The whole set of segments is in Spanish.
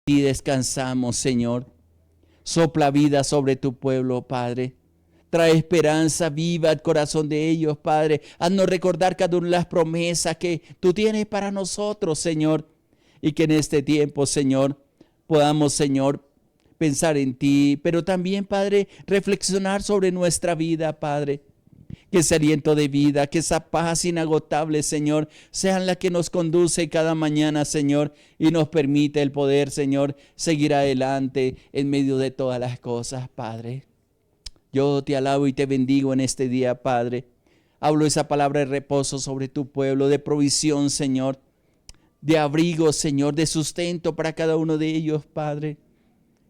ti descansamos, Señor. Sopla vida sobre tu pueblo, Padre. Trae esperanza viva al corazón de ellos, Padre. Haznos recordar cada una de las promesas que tú tienes para nosotros, Señor. Y que en este tiempo, Señor, podamos, Señor, pensar en ti, pero también, Padre, reflexionar sobre nuestra vida, Padre. Que ese aliento de vida, que esa paz inagotable, Señor, sean la que nos conduce cada mañana, Señor, y nos permite el poder, Señor, seguir adelante en medio de todas las cosas, Padre. Yo te alabo y te bendigo en este día, Padre. Hablo esa palabra de reposo sobre tu pueblo, de provisión, Señor, de abrigo, Señor, de sustento para cada uno de ellos, Padre.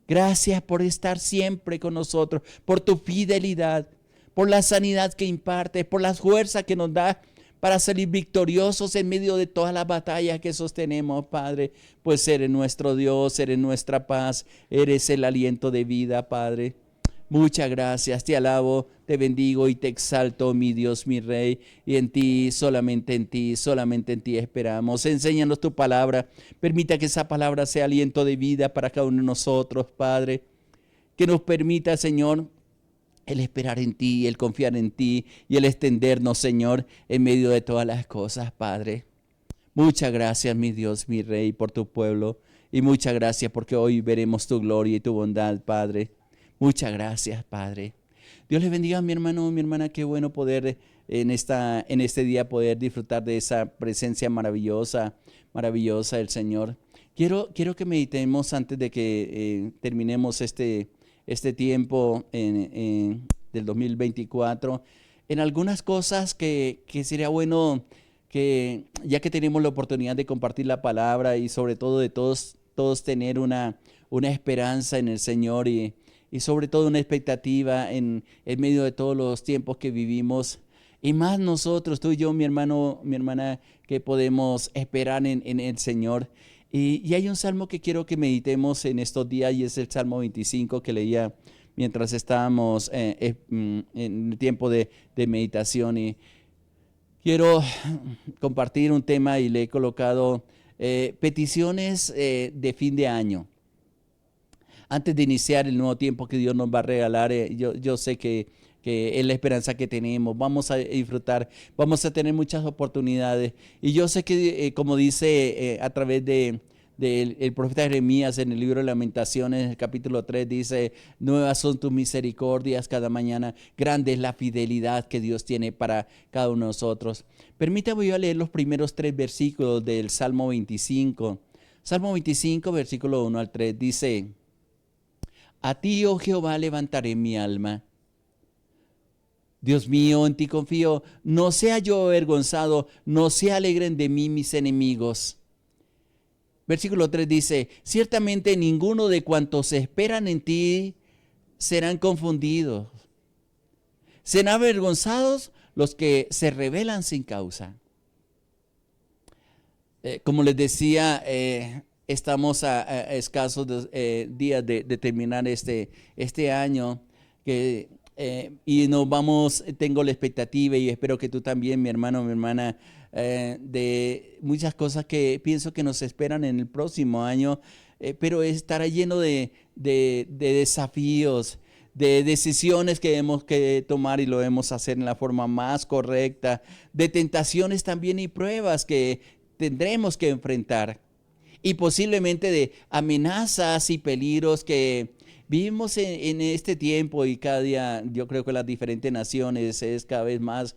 Gracias por estar siempre con nosotros, por tu fidelidad, por la sanidad que impartes, por la fuerza que nos da para salir victoriosos en medio de todas las batallas que sostenemos, Padre. Pues eres nuestro Dios, eres nuestra paz, eres el aliento de vida, Padre. Muchas gracias, te alabo, te bendigo y te exalto, mi Dios, mi Rey, y en ti, solamente en ti esperamos. Enséñanos tu palabra, permita que esa palabra sea aliento de vida para cada uno de nosotros, Padre. Que nos permita, Señor, el esperar en ti, el confiar en ti y el extendernos, Señor, en medio de todas las cosas, Padre. Muchas gracias, mi Dios, mi Rey, por tu pueblo, y muchas gracias porque hoy veremos tu gloria y tu bondad, Padre. Muchas gracias, Padre. Dios les bendiga a mi hermano, mi hermana. Qué bueno poder en este día poder disfrutar de esa presencia maravillosa, maravillosa del Señor. Quiero que meditemos antes de que terminemos este tiempo del 2024 en algunas cosas que sería bueno que, ya que tenemos la oportunidad de compartir la palabra y sobre todo de todos tener una esperanza en el Señor y sobre todo una expectativa en medio de todos los tiempos que vivimos. Y más nosotros, tú y yo, mi hermano, mi hermana, que podemos esperar en el Señor. Y hay un salmo que quiero que meditemos en estos días y es el Salmo 25 que leía mientras estábamos en el tiempo de meditación. Y quiero compartir un tema y le he colocado peticiones de fin de año. Antes de iniciar el nuevo tiempo que Dios nos va a regalar, yo sé que es la esperanza que tenemos, vamos a disfrutar, vamos a tener muchas oportunidades. Y yo sé que, como dice a través del el profeta Jeremías en el libro de Lamentaciones, en el capítulo 3, dice, nuevas son tus misericordias cada mañana, grande es la fidelidad que Dios tiene para cada uno de nosotros. Permítame yo leer los primeros 3 versículos del Salmo 25. Salmo 25, versículo 1 al 3, dice, a ti, oh Jehová, levantaré mi alma. Dios mío, en ti confío. No sea yo avergonzado, no se alegren de mí mis enemigos. Versículo 3 dice, ciertamente ninguno de cuantos esperan en ti serán confundidos. Serán avergonzados los que se rebelan sin causa. Como les decía, estamos a escasos días de terminar este año y nos vamos, tengo la expectativa y espero que tú también, mi hermano, mi hermana, de muchas cosas que pienso que nos esperan en el próximo año, pero estará lleno de desafíos, de decisiones que hemos que tomar y lo debemos hacer en la forma más correcta, de tentaciones también y pruebas que tendremos que enfrentar y posiblemente de amenazas y peligros que vivimos en este tiempo y cada día yo creo que las diferentes naciones es cada vez más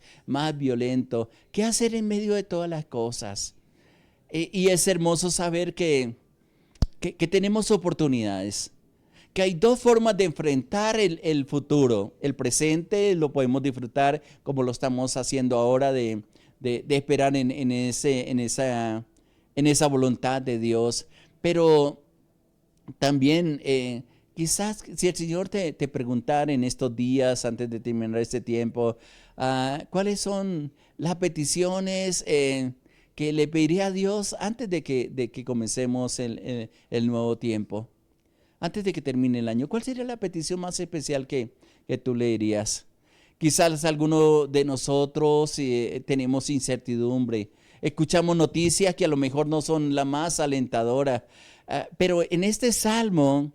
violento. ¿Qué hacer en medio de todas las cosas? Y es hermoso saber que tenemos oportunidades, que hay 2 formas de enfrentar el futuro. El presente lo podemos disfrutar como lo estamos haciendo ahora de esperar en esa voluntad de Dios. Pero también quizás si el Señor te preguntara en estos días, antes de terminar este tiempo, ¿cuáles son las peticiones que le pediría a Dios antes de que comencemos el nuevo tiempo? Antes de que termine el año, ¿cuál sería la petición más especial que tú le dirías? Quizás alguno de nosotros tenemos incertidumbre. escuchamos noticias que a lo mejor no son la más alentadoras, pero en este salmo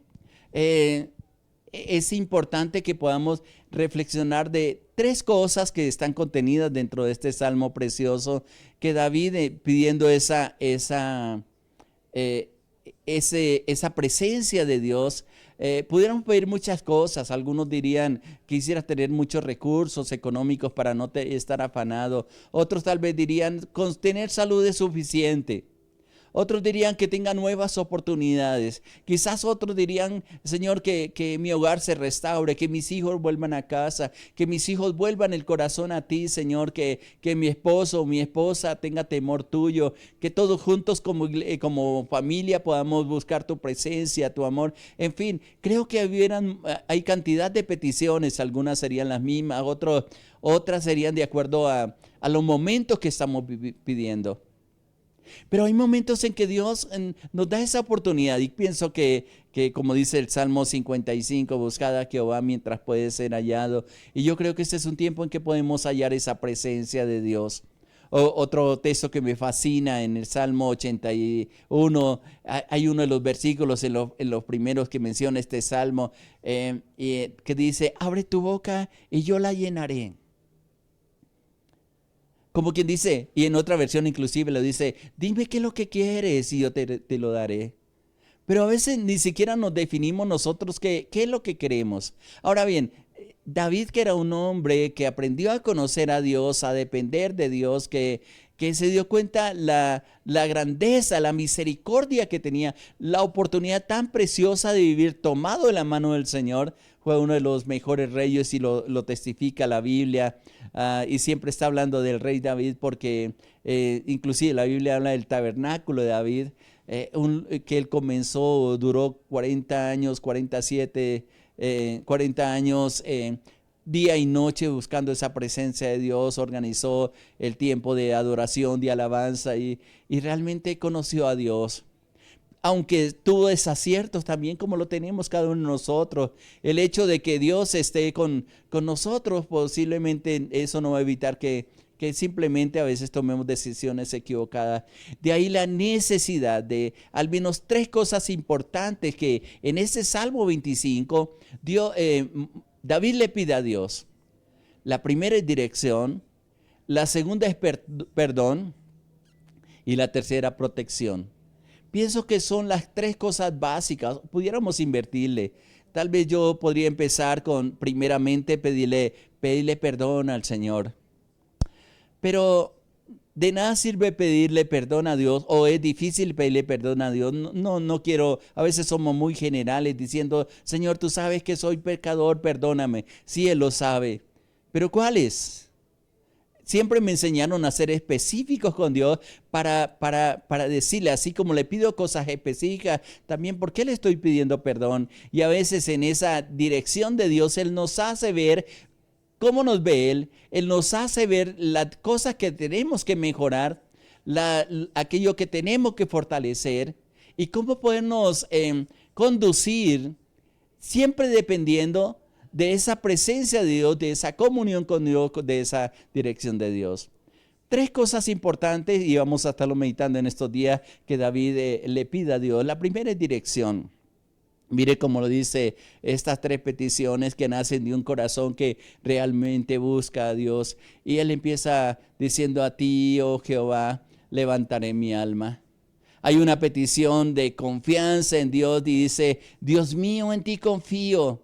es importante que podamos reflexionar de tres cosas que están contenidas dentro de este salmo precioso, que David pidiendo esa presencia de Dios. Pudiéramos pedir muchas cosas. Algunos dirían, quisieras tener muchos recursos económicos para no estar afanado. Otros tal vez dirían, con tener salud es suficiente. Otros dirían que tenga nuevas oportunidades. Quizás otros dirían, Señor, que mi hogar se restaure, que mis hijos vuelvan a casa, que mis hijos vuelvan el corazón a ti, Señor, que mi esposo o mi esposa tenga temor tuyo, que todos juntos como familia podamos buscar tu presencia, tu amor. En fin, creo que hay cantidad de peticiones, algunas serían las mismas, otras serían de acuerdo a los momentos que estamos pidiendo. Pero hay momentos en que Dios nos da esa oportunidad y pienso que como dice el Salmo 55, buscad a Jehová mientras puede ser hallado. Y yo creo que este es un tiempo en que podemos hallar esa presencia de Dios. Otro texto que me fascina en el Salmo 81, hay uno de los versículos en los primeros que menciona este Salmo, que dice, abre tu boca y yo la llenaré. Como quien dice, y en otra versión inclusive lo dice, dime qué es lo que quieres y yo te lo daré. Pero a veces ni siquiera nos definimos nosotros qué es lo que queremos. Ahora bien, David, que era un hombre que aprendió a conocer a Dios, a depender de Dios, que se dio cuenta la grandeza, la misericordia que tenía, la oportunidad tan preciosa de vivir tomado de la mano del Señor, fue uno de los mejores reyes y lo testifica la Biblia. Y siempre está hablando del rey David porque inclusive la Biblia habla del tabernáculo de David, que él comenzó, duró 40 años, 47, 40 años, día y noche buscando esa presencia de Dios, organizó el tiempo de adoración, de alabanza y realmente conoció a Dios. Aunque tuvo desaciertos también como lo tenemos cada uno de nosotros, el hecho de que Dios esté con nosotros, posiblemente eso no va a evitar que simplemente a veces tomemos decisiones equivocadas. De ahí la necesidad de al menos tres cosas importantes que en ese Salmo 25 David le pide a Dios. La primera es dirección, la segunda es perdón y la tercera protección. Pienso que son las tres cosas básicas. Pudiéramos invertirle. Tal vez yo podría empezar con primeramente pedirle perdón al Señor. Pero de nada sirve pedirle perdón a Dios o es difícil pedirle perdón a Dios. No quiero, a veces somos muy generales diciendo, Señor, tú sabes que soy pecador, perdóname. Sí, Él lo sabe. Pero ¿cuáles? Siempre me enseñaron a ser específicos con Dios para decirle, así como le pido cosas específicas, también por qué le estoy pidiendo perdón. Y a veces en esa dirección de Dios, Él nos hace ver cómo nos ve Él. Él nos hace ver las cosas que tenemos que mejorar, aquello que tenemos que fortalecer y cómo podernos conducir siempre dependiendo de esa presencia de Dios, de esa comunión con Dios, de esa dirección de Dios. Tres cosas importantes y vamos a estarlo meditando en estos días que David le pide a Dios. La primera es dirección. Mire cómo lo dice estas tres peticiones que nacen de un corazón que realmente busca a Dios. Y él empieza diciendo a ti, oh Jehová, levantaré mi alma. Hay una petición de confianza en Dios y dice, Dios mío, en ti confío.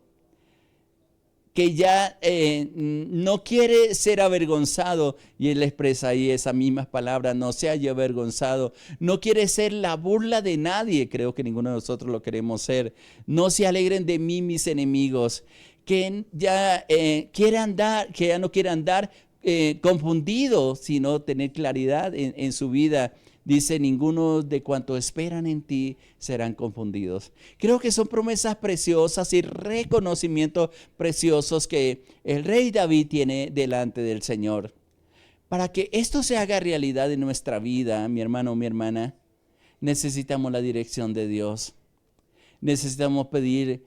Que ya no quiere ser avergonzado, y él expresa ahí esas mismas palabras, no se haya avergonzado, no quiere ser la burla de nadie, creo que ninguno de nosotros lo queremos ser, no se alegren de mí mis enemigos, que ya no quiere andar confundido, sino tener claridad en su vida. Dice, ninguno de cuantos esperan en ti serán confundidos. Creo que son promesas preciosas y reconocimientos preciosos que el rey David tiene delante del Señor. Para que esto se haga realidad en nuestra vida, mi hermano o mi hermana, necesitamos la dirección de Dios. Necesitamos pedir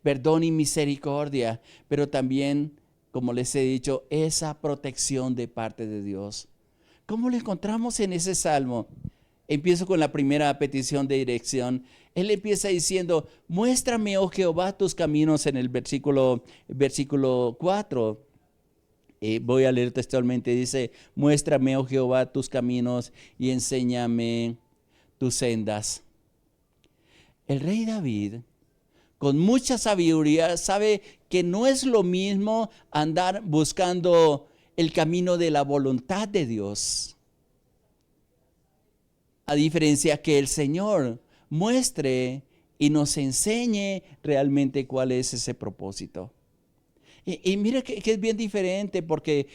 perdón y misericordia, pero también, como les he dicho, esa protección de parte de Dios. ¿Cómo lo encontramos en ese salmo? Empiezo con la primera petición de dirección. Él empieza diciendo, muéstrame, oh Jehová, tus caminos en el versículo 4. Voy a leer textualmente, dice, muéstrame, oh Jehová, tus caminos y enséñame tus sendas. El rey David, con mucha sabiduría, sabe que no es lo mismo andar buscando el camino de la voluntad de Dios, a diferencia que el Señor muestre y nos enseñe realmente cuál es ese propósito. Y mira que es bien diferente, porque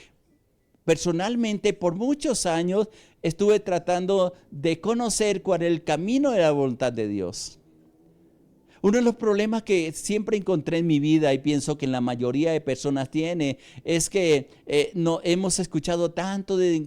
personalmente por muchos años estuve tratando de conocer cuál es el camino de la voluntad de Dios. Uno de los problemas que siempre encontré en mi vida, y pienso que en la mayoría de personas tiene, es que no hemos escuchado tanto de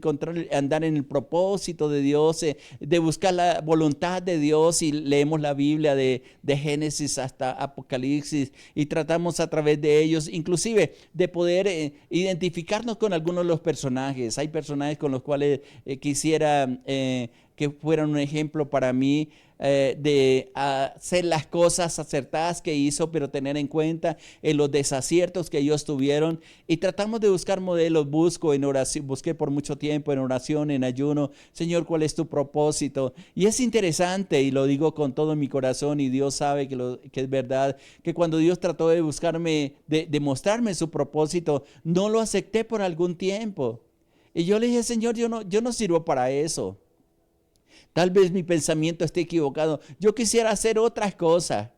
andar en el propósito de Dios, de buscar la voluntad de Dios, y leemos la Biblia de Génesis hasta Apocalipsis y tratamos a través de ellos, inclusive de poder identificarnos con algunos de los personajes. Hay personajes con los cuales quisiera que fueran un ejemplo para mí, de hacer las cosas acertadas que hizo, pero tener en cuenta en los desaciertos que ellos tuvieron. Y tratamos de buscar modelos. Busco en oración, busqué por mucho tiempo en oración, en ayuno. Señor, ¿cuál es tu propósito? Y es interesante, y lo digo con todo mi corazón, y Dios sabe que es verdad, que cuando Dios trató de buscarme, de mostrarme su propósito, no lo acepté por algún tiempo. Y yo le dije, Señor, yo no sirvo para eso. Tal vez mi pensamiento esté equivocado. Yo quisiera hacer otras cosas.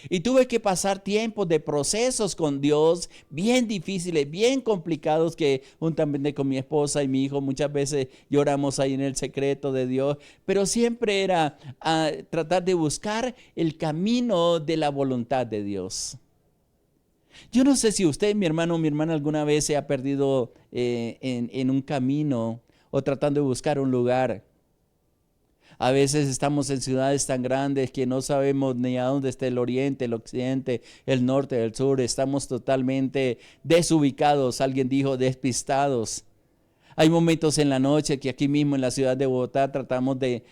Y tuve que pasar tiempos de procesos con Dios bien difíciles, bien complicados, que juntamente con mi esposa y mi hijo muchas veces lloramos ahí en el secreto de Dios. Pero siempre era tratar de buscar el camino de la voluntad de Dios. Yo no sé si usted, mi hermano o mi hermana, alguna vez se ha perdido en un camino o tratando de buscar un lugar. A veces estamos en ciudades tan grandes que no sabemos ni a dónde está el oriente, el occidente, el norte, el sur. Estamos totalmente desubicados. Alguien dijo despistados. Hay momentos en la noche que aquí mismo en la ciudad de Bogotá tratamos de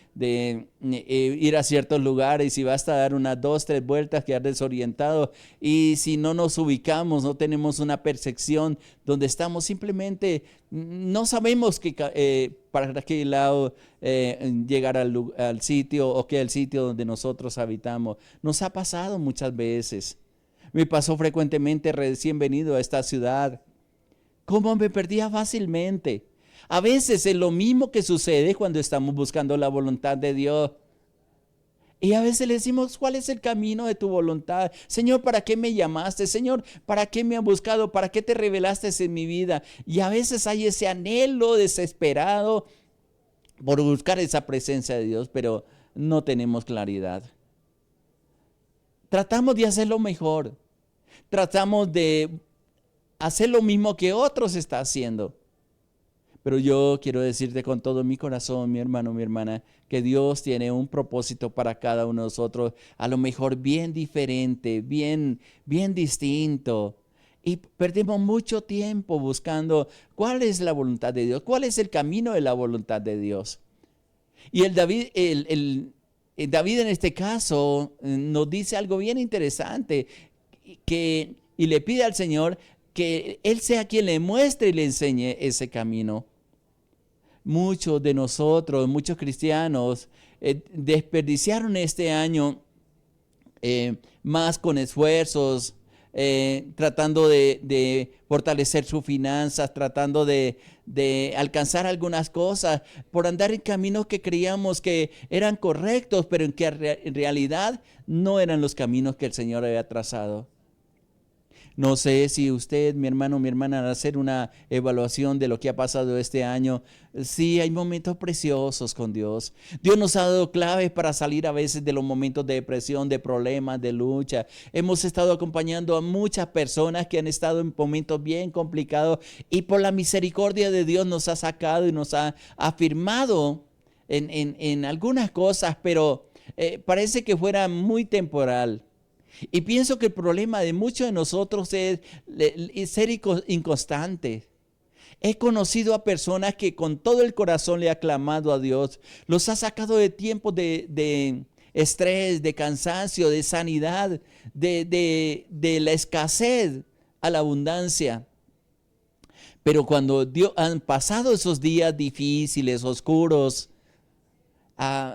ir a ciertos lugares, y basta dar unas 2, 3 vueltas, quedar desorientados. Y si no nos ubicamos, no tenemos una percepción donde estamos, simplemente no sabemos para qué lado llegar al sitio, o qué es el sitio donde nosotros habitamos. Nos ha pasado muchas veces. Me pasó frecuentemente recién venido a esta ciudad. ¿Cómo me perdía fácilmente? A veces es lo mismo que sucede cuando estamos buscando la voluntad de Dios. Y a veces le decimos, ¿cuál es el camino de tu voluntad? Señor, ¿para qué me llamaste? Señor, ¿para qué me has buscado? ¿Para qué te revelaste en mi vida? Y a veces hay ese anhelo desesperado por buscar esa presencia de Dios, pero no tenemos claridad. Tratamos de hacerlo mejor. Tratamos de hacer lo mismo que otros están haciendo. Pero yo quiero decirte con todo mi corazón, mi hermano, mi hermana, que Dios tiene un propósito para cada uno de nosotros, a lo mejor bien diferente, bien distinto. Y perdemos mucho tiempo buscando cuál es la voluntad de Dios, cuál es el camino de la voluntad de Dios. Y el David en este caso nos dice algo bien interesante, y le pide al Señor que Él sea quien le muestre y le enseñe ese camino. Muchos de nosotros, muchos cristianos, desperdiciaron este año más con esfuerzos, tratando de fortalecer sus finanzas, tratando de alcanzar algunas cosas, por andar en caminos que creíamos que eran correctos, pero en que en realidad no eran los caminos que el Señor había trazado. No sé si usted, mi hermano, mi hermana, al hacer una evaluación de lo que ha pasado este año, sí hay momentos preciosos con Dios. Dios nos ha dado claves para salir a veces de los momentos de depresión, de problemas, de lucha. Hemos estado acompañando a muchas personas que han estado en momentos bien complicados, y por la misericordia de Dios nos ha sacado y nos ha afirmado en algunas cosas, pero parece que fuera muy temporal. Y pienso que el problema de muchos de nosotros es ser inconstante. He conocido a personas que con todo el corazón le ha clamado a Dios. Los ha sacado de tiempos de estrés, de cansancio, de sanidad, de la escasez a la abundancia. Pero cuando han pasado esos días difíciles, oscuros,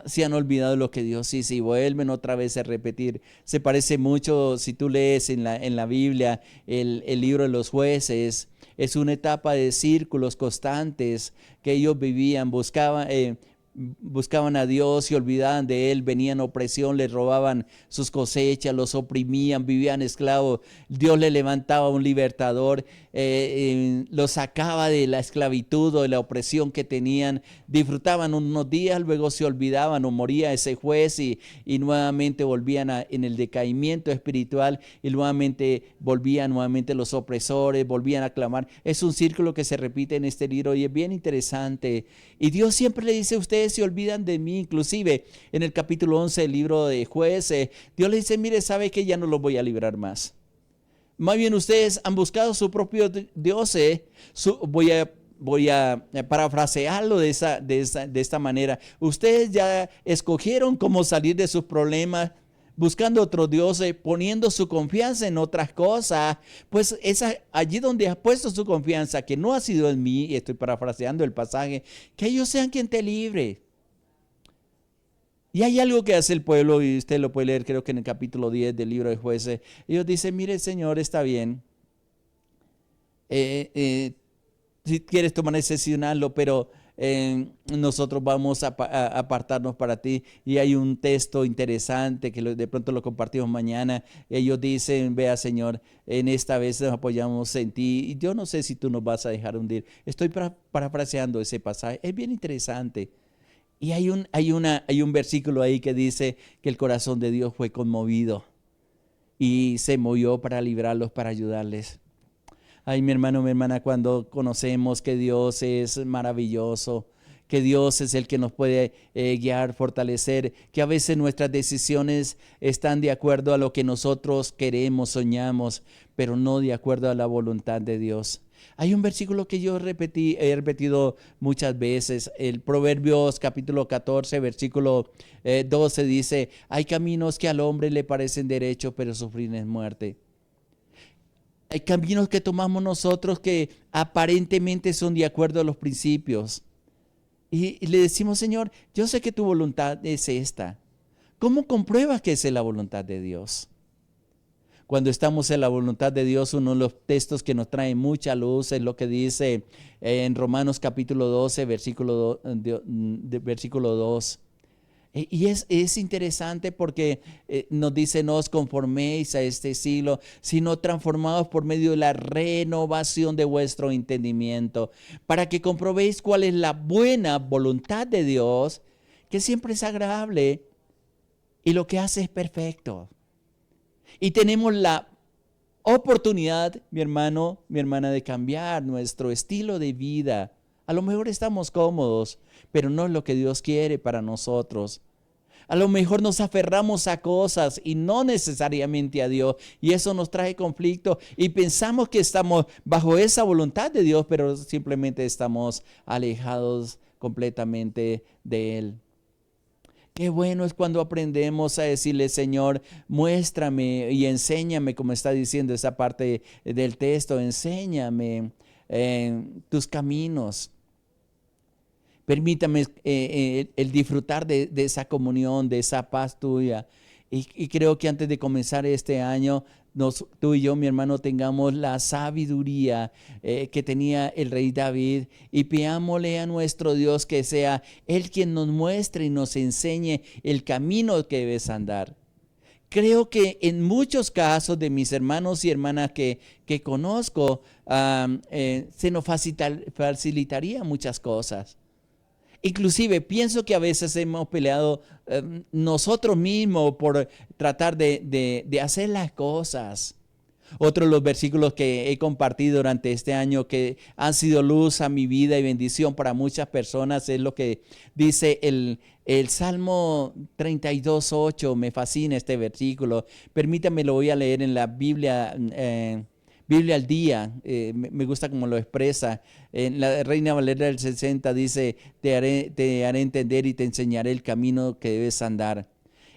se han olvidado lo que Dios hizo y vuelven otra vez a repetir. Se parece mucho, si tú lees en la Biblia, el libro de los jueces, es una etapa de círculos constantes que ellos vivían, buscaban a Dios y olvidaban de Él, venían opresión, les robaban sus cosechas, los oprimían, vivían esclavos. Dios le levantaba un libertador, los sacaba de la esclavitud o de la opresión que tenían. Disfrutaban unos días, luego se olvidaban o moría ese juez y nuevamente volvían en el decaimiento espiritual y nuevamente volvían los opresores, volvían a clamar. Es un círculo que se repite en este libro y es bien interesante. Y Dios siempre le dice: ustedes se olvidan de mí. Inclusive en el capítulo 11 del libro de Jueces, Dios le dice: mire, sabe que ya no los voy a librar más. Más bien ustedes han buscado su propio Dios. Voy a parafrasearlo de esta manera. Ustedes ya escogieron cómo salir de sus problemas, buscando otros dioses, poniendo su confianza en otras cosas. Pues es allí donde has puesto su confianza, que no ha sido en mí, y estoy parafraseando el pasaje, que ellos sean quien te libre. Y hay algo que hace el pueblo, y usted lo puede leer, creo que en el capítulo 10 del libro de Jueces. Ellos dicen: mire, Señor, está bien. Si quieres tomar decisión, hazlo, pero nosotros vamos a apartarnos para ti. Y hay un texto interesante que de pronto lo compartimos mañana. Ellos dicen: vea, Señor, en esta vez nos apoyamos en ti y yo no sé si tú nos vas a dejar hundir. Estoy parafraseando ese pasaje, es bien interesante. Y hay un versículo ahí que dice que el corazón de Dios fue conmovido y se movió para librarlos, para ayudarles. Ay, mi hermano, mi hermana, cuando conocemos que Dios es maravilloso, que Dios es el que nos puede guiar, fortalecer, que a veces nuestras decisiones están de acuerdo a lo que nosotros queremos, soñamos, pero no de acuerdo a la voluntad de Dios. Hay un versículo que yo he repetido muchas veces, el Proverbios capítulo 14, versículo 12 dice: hay caminos que al hombre le parecen derechos, pero su fin es muerte. Hay caminos que tomamos nosotros que aparentemente son de acuerdo a los principios. Y le decimos: Señor, yo sé que tu voluntad es esta. ¿Cómo compruebas que es la voluntad de Dios? Cuando estamos en la voluntad de Dios, uno de los textos que nos trae mucha luz es lo que dice en Romanos capítulo 12, versículo 2. Y es interesante porque nos dice: no os conforméis a este siglo, sino transformados por medio de la renovación de vuestro entendimiento, para que comprobéis cuál es la buena voluntad de Dios, que siempre es agradable y lo que hace es perfecto. Y tenemos la oportunidad, mi hermano, mi hermana, de cambiar nuestro estilo de vida. A lo mejor estamos cómodos, pero no es lo que Dios quiere para nosotros. A lo mejor nos aferramos a cosas y no necesariamente a Dios, y eso nos trae conflicto y pensamos que estamos bajo esa voluntad de Dios, pero simplemente estamos alejados completamente de Él. Qué bueno es cuando aprendemos a decirle: Señor, muéstrame y enséñame, como está diciendo esa parte del texto, enséñame tus caminos. Permítame el disfrutar de esa comunión, de esa paz tuya. Y creo que antes de comenzar este año, tú y yo, mi hermano, tengamos la sabiduría que tenía el rey David, y pidámosle a nuestro Dios que sea Él quien nos muestre y nos enseñe el camino que debes andar. Creo que en muchos casos de mis hermanos y hermanas que conozco, se nos facilitaría muchas cosas. Inclusive pienso que a veces hemos peleado nosotros mismos por tratar de hacer las cosas. Otro de los versículos que he compartido durante este año que han sido luz a mi vida y bendición para muchas personas es lo que dice el Salmo 32:8. Me fascina este versículo. Permítame, lo voy a leer en la Biblia Biblia al día, me gusta cómo lo expresa. En la Reina Valera del 60 dice, te haré entender y te enseñaré el camino que debes andar.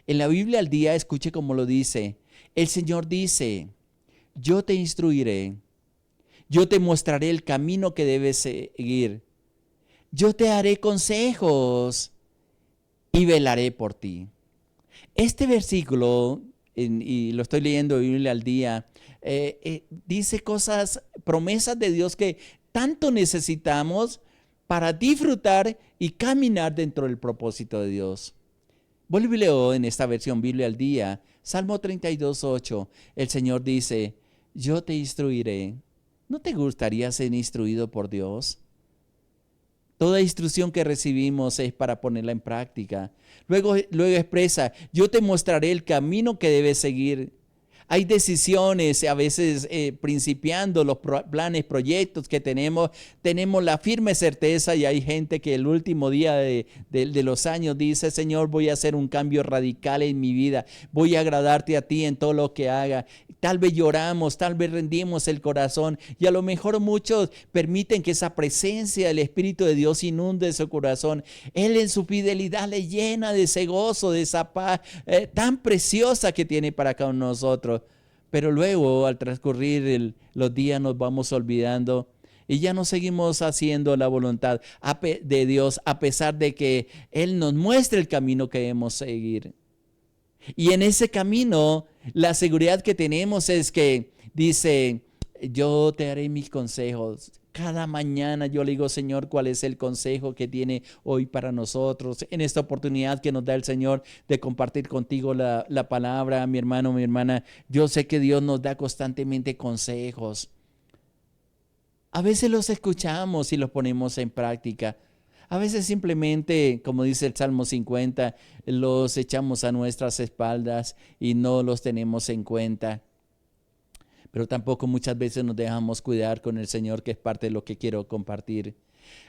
En la Biblia al día, escuche cómo lo dice. El Señor dice, yo te instruiré, yo te mostraré el camino que debes seguir, yo te haré consejos y velaré por ti. Este versículo, y lo estoy leyendo Biblia al día, dice cosas, promesas de Dios que tanto necesitamos para disfrutar y caminar dentro del propósito de Dios. Vuelvo y leo en esta versión Biblia al día, Salmo 32:8. El Señor dice, yo te instruiré. ¿No te gustaría ser instruido por Dios? Toda instrucción que recibimos es para ponerla en práctica. Luego expresa, yo te mostraré el camino que debes seguir. Hay decisiones, a veces principiando los planes, proyectos que tenemos la firme certeza y hay gente que el último día de los años dice, Señor, voy a hacer un cambio radical en mi vida, voy a agradarte a ti en todo lo que haga. Tal vez lloramos, tal vez rendimos el corazón y a lo mejor muchos permiten que esa presencia del Espíritu de Dios inunde su corazón. Él en su fidelidad le llena de ese gozo, de esa paz tan preciosa que tiene para cada uno de nosotros. Pero luego al transcurrir los días nos vamos olvidando y ya no seguimos haciendo la voluntad de Dios a pesar de que Él nos muestre el camino que debemos seguir. Y en ese camino, la seguridad que tenemos es que dice, yo te haré mis consejos. Cada mañana yo le digo, Señor, ¿cuál es el consejo que tiene hoy para nosotros? En esta oportunidad que nos da el Señor de compartir contigo la palabra, mi hermano, mi hermana, yo sé que Dios nos da constantemente consejos. A veces los escuchamos y los ponemos en práctica. A veces simplemente, como dice el Salmo 50, los echamos a nuestras espaldas y no los tenemos en cuenta. Pero tampoco muchas veces nos dejamos cuidar con el Señor, que es parte de lo que quiero compartir.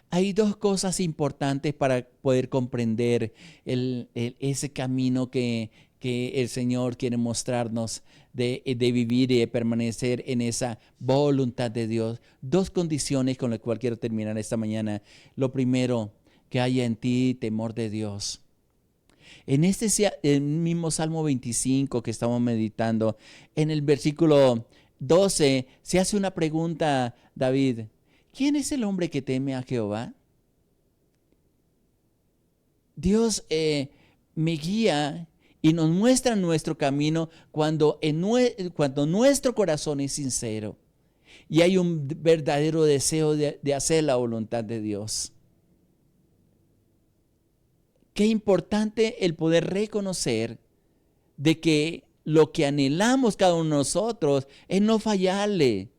Hay dos cosas importantes para poder comprender ese camino que el Señor quiere mostrarnos de vivir y de permanecer en esa voluntad de Dios. Dos condiciones con las cuales quiero terminar esta mañana. Lo primero, que haya en ti temor de Dios. En el mismo Salmo 25 que estamos meditando, en el versículo 12, se hace una pregunta, David. ¿Quién es el hombre que teme a Jehová? Dios me guía y nos muestra nuestro camino cuando nuestro corazón es sincero y hay un verdadero deseo de hacer la voluntad de Dios. Qué importante el poder reconocer de que lo que anhelamos cada uno de nosotros es no fallarle.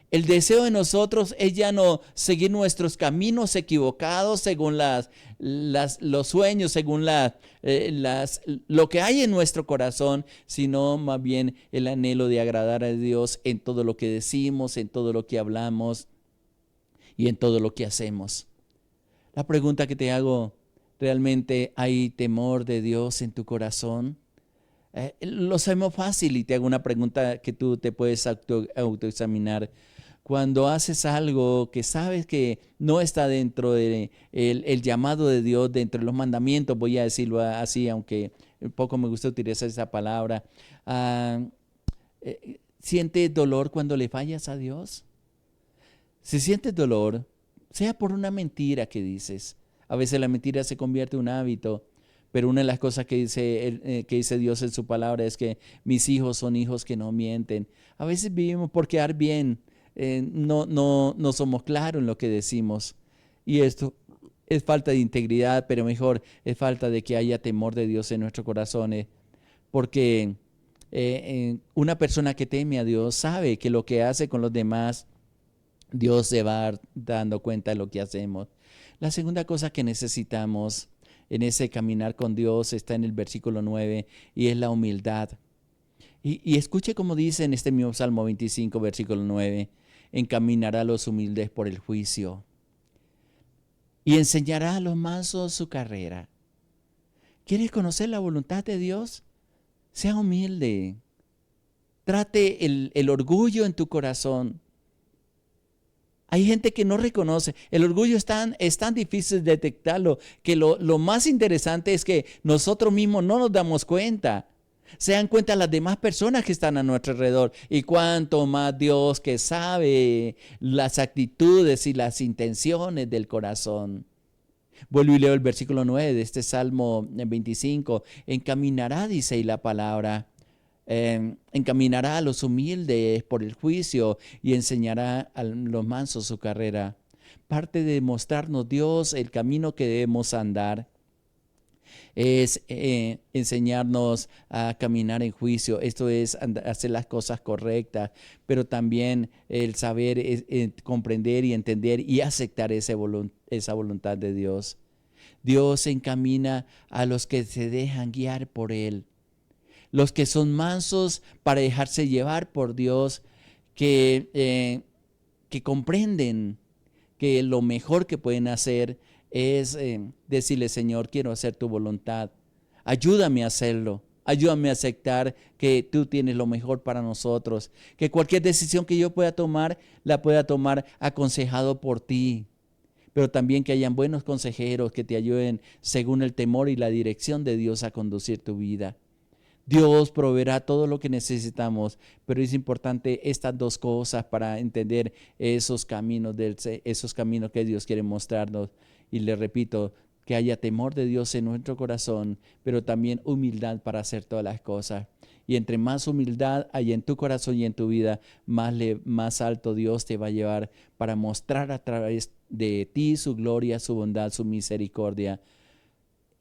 El deseo de nosotros es ya no seguir nuestros caminos equivocados según los sueños, según lo que hay en nuestro corazón, sino más bien el anhelo de agradar a Dios en todo lo que decimos, en todo lo que hablamos y en todo lo que hacemos. La pregunta que te hago, ¿realmente hay temor de Dios en tu corazón? Lo sabemos fácil y te hago una pregunta que tú te puedes autoexaminar. Cuando haces algo que sabes que no está dentro del el llamado de Dios, dentro de los mandamientos, voy a decirlo así, aunque un poco me gusta utilizar esa palabra, ¿sientes dolor cuando le fallas a Dios? Si sientes dolor, sea por una mentira que dices. A veces la mentira se convierte en un hábito. Pero una de las cosas que dice Dios en su palabra es que mis hijos son hijos que no mienten. A veces vivimos por quedar bien, no somos claros en lo que decimos. Y esto es falta de integridad, pero mejor es falta de que haya temor de Dios en nuestros corazones. Porque una persona que teme a Dios sabe que lo que hace con los demás, Dios se va dando cuenta de lo que hacemos. La segunda cosa que necesitamos en ese caminar con Dios está en el versículo 9 y es la humildad. Y escuche cómo dice en este mismo Salmo 25, versículo 9, encaminará a los humildes por el juicio y enseñará a los mansos su carrera. ¿Quieres conocer la voluntad de Dios? Sea humilde. Trate el orgullo en tu corazón. Hay gente que no reconoce. El orgullo es tan difícil de detectarlo que lo más interesante es que nosotros mismos no nos damos cuenta. Se dan cuenta las demás personas que están a nuestro alrededor. Y cuánto más Dios que sabe las actitudes y las intenciones del corazón. Vuelvo y leo el versículo 9 de este Salmo 25. Encaminará, dice ahí la palabra. Encaminará a los humildes por el juicio y enseñará a los mansos su carrera. Parte de mostrarnos Dios el camino que debemos andar es enseñarnos a caminar en juicio. Esto es hacer las cosas correctas, pero también el saber comprender y entender y aceptar esa voluntad de Dios. Dios encamina a los que se dejan guiar por Él. Los que son mansos para dejarse llevar por Dios, que comprenden que lo mejor que pueden hacer es decirle: Señor, quiero hacer tu voluntad. Ayúdame a hacerlo. Ayúdame a aceptar que tú tienes lo mejor para nosotros. Que cualquier decisión que yo pueda tomar, la pueda tomar aconsejado por ti. Pero también que hayan buenos consejeros que te ayuden según el temor y la dirección de Dios a conducir tu vida. Dios proveerá todo lo que necesitamos, pero es importante estas dos cosas para entender esos caminos que Dios quiere mostrarnos. Y le repito, que haya temor de Dios en nuestro corazón, pero también humildad para hacer todas las cosas. Y entre más humildad hay en tu corazón y en tu vida, más alto Dios te va a llevar para mostrar a través de ti su gloria, su bondad, su misericordia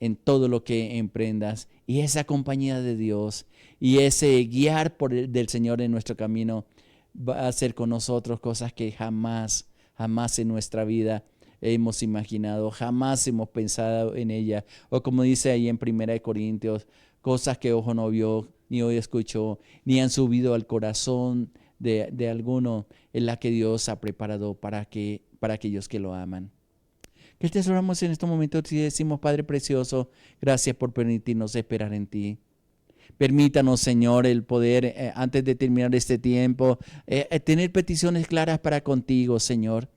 en todo lo que emprendas. Y esa compañía de Dios y ese guiar del Señor en nuestro camino va a hacer con nosotros cosas que jamás en nuestra vida hemos imaginado, jamás hemos pensado en ella. O como dice ahí en 1 Corintios, cosas que ojo no vio, ni oído escuchó, ni han subido al corazón de alguno, en la que Dios ha preparado para aquellos que lo aman. Que te oramos en estos momentos y decimos: Padre precioso, gracias por permitirnos esperar en ti. Permítanos, Señor, el poder, antes de terminar este tiempo, tener peticiones claras para contigo, Señor.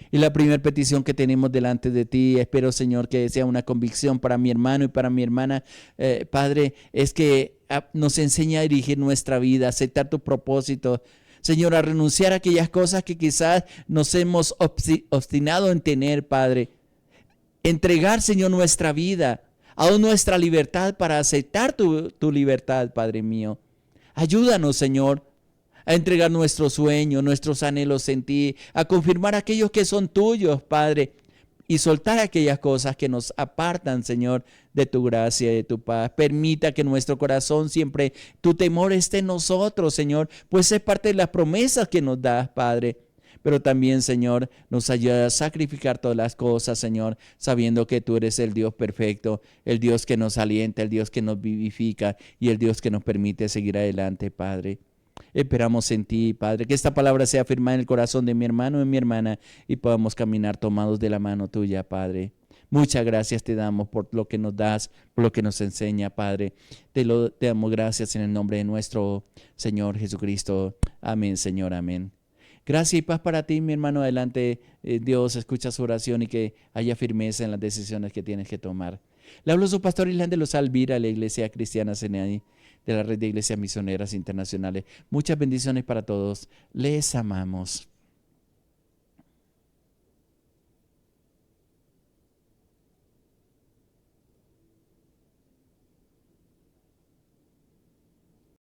Y la primera petición que tenemos delante de ti, espero, Señor, que sea una convicción para mi hermano y para mi hermana, Padre, es que nos enseñe a dirigir nuestra vida, a aceptar tu propósito, Señor, a renunciar a aquellas cosas que quizás nos hemos obstinado en tener, Padre. Entregar, Señor, nuestra vida, aún nuestra libertad, para aceptar tu libertad, Padre mío. Ayúdanos, Señor, a entregar nuestros sueños, nuestros anhelos en ti, a confirmar aquellos que son tuyos, Padre, y soltar aquellas cosas que nos apartan, Señor, de tu gracia y de tu paz. Permita que nuestro corazón siempre, tu temor esté en nosotros, Señor, pues es parte de las promesas que nos das, Padre. Pero también, Señor, nos ayuda a sacrificar todas las cosas, Señor, sabiendo que tú eres el Dios perfecto, el Dios que nos alienta, el Dios que nos vivifica y el Dios que nos permite seguir adelante, Padre. Esperamos en ti, Padre, que esta palabra sea firmada en el corazón de mi hermano y mi hermana y podamos caminar tomados de la mano tuya, Padre. Muchas gracias te damos por lo que nos das, por lo que nos enseña, Padre. Te damos gracias en el nombre de nuestro Señor Jesucristo. Amén, Señor, amén. Gracias y paz para ti, mi hermano. Adelante, Dios escucha su oración y que haya firmeza en las decisiones que tienes que tomar. Le hablo a su pastor Island de los Alvira, de la Iglesia Cristiana CNI, de la Red de Iglesias Misioneras Internacionales. Muchas bendiciones para todos. Les amamos.